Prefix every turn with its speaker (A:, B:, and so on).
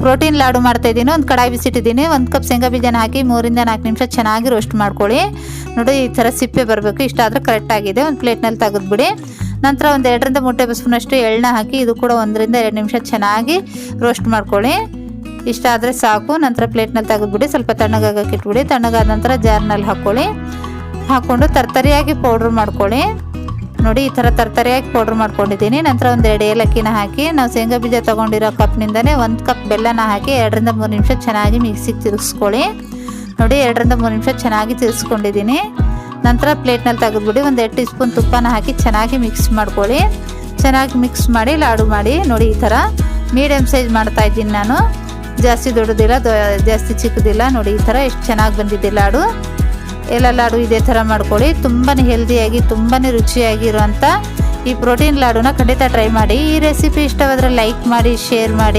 A: Protein laddu ಮಾಡ್ತಾಯಿದ್ದೀನಿ. ಒಂದು ಕಡಾಯಿ ಬಿಸಿಟ್ಟಿದ್ದೀನಿ. 1 ಕಪ್ ಶೇಂಗಾ ಬೀಜನ ಹಾಕಿ 3 ರಿಂದ 4 ನಿಮಿಷ ಚೆನ್ನಾಗಿ ರೋಸ್ಟ್ ಮಾಡ್ಕೊಳ್ಳಿ. ನೋಡಿ ಈ ಥರ ಸಿಪ್ಪೆ ಬರಬೇಕು. ಇಷ್ಟ ಆದರೆ ಕರೆಕ್ಟಾಗಿದೆ. ಒಂದು ಪ್ಲೇಟ್ನಲ್ಲಿ ತೆಗೆದುಬಿಡಿ. ನಂತರ ಒಂದು 2 ರಿಂದ 3 ಟೇಬಲ್ ಸ್ಪೂನಷ್ಟು ಎಳ್ಳನ್ನ ಹಾಕಿ ಇದು ಕೂಡ 1 ರಿಂದ 2 ನಿಮಿಷ ಚೆನ್ನಾಗಿ ರೋಸ್ಟ್ ಮಾಡ್ಕೊಳ್ಳಿ. ಇಷ್ಟ ಆದರೆ ಸಾಕು. ನಂತರ ಪ್ಲೇಟ್ನಲ್ಲಿ ತೆಗೆದುಬಿಡಿ. ಸ್ವಲ್ಪ ತಣ್ಣಗಾಗಕ್ಕೆ ಇಟ್ಬಿಡಿ. ತಣ್ಣಗಾದ ನಂತರ ಜಾರ್ನಲ್ಲಿ ಹಾಕ್ಕೊಂಡು ತರ್ತರಿಯಾಗಿ ಪೌಡ್ರ್ ಮಾಡ್ಕೊಳ್ಳಿ. ನೋಡಿ ಈ ಥರ ತರ್ತರಿಯಾಗಿ ಪೌಡ್ರ್ ಮಾಡ್ಕೊಂಡಿದ್ದೀನಿ. ನಂತರ ಒಂದು 2 ಏಲಕ್ಕಿನ ಹಾಕಿ ನಾವು ಶೇಂಗಾ ಬೀಜ ತೊಗೊಂಡಿರೋ ಕಪ್ನಿಂದನೇ 1 ಕಪ್ ಬೆಲ್ಲನ ಹಾಕಿ 2 ರಿಂದ 3 ನಿಮಿಷ ಚೆನ್ನಾಗಿ ಮಿಕ್ಸಿಗೆ ತಿರುಗಿಸ್ಕೊಳ್ಳಿ. ನೋಡಿ 2 ರಿಂದ 3 ನಿಮಿಷ ಚೆನ್ನಾಗಿ ತಿರುಗಿಸ್ಕೊಂಡಿದ್ದೀನಿ. ನಂತರ ಪ್ಲೇಟ್ನಲ್ಲಿ ತೆಗೆದುಬಿಡಿ. ಒಂದು 2 ಟೀ ಸ್ಪೂನ್ ತುಪ್ಪನ ಹಾಕಿ ಚೆನ್ನಾಗಿ ಮಿಕ್ಸ್ ಮಾಡ್ಕೊಳ್ಳಿ. ಚೆನ್ನಾಗಿ ಮಿಕ್ಸ್ ಮಾಡಿ ಲಾಡು ಮಾಡಿ. ನೋಡಿ ಈ ಥರ ಮೀಡಿಯಮ್ ಸೈಜ್ ಮಾಡ್ತಾ ಇದ್ದೀನಿ ನಾನು. ಜಾಸ್ತಿ ದೊಡ್ಡದಿಲ್ಲ, ಜಾಸ್ತಿ ಚಿಕ್ಕದಿಲ್ಲ. ನೋಡಿ ಈ ಥರ ಎಷ್ಟು ಚೆನ್ನಾಗಿ ಬಂದಿದೆ ಲಾಡು. ಎಲ್ಲ ಲಾಡು ಇದೇ ಥರ ಮಾಡ್ಕೊಳ್ಳಿ. ತುಂಬಾ ಹೆಲ್ದಿಯಾಗಿ ತುಂಬಾ ರುಚಿಯಾಗಿರುವಂಥ ಈ ಪ್ರೋಟೀನ್ ಲಾಡುನ ಖಂಡಿತ ಟ್ರೈ ಮಾಡಿ. ಈ ರೆಸಿಪಿ ಇಷ್ಟವಾದರೆ ಲೈಕ್ ಮಾಡಿ, ಶೇರ್ ಮಾಡಿ.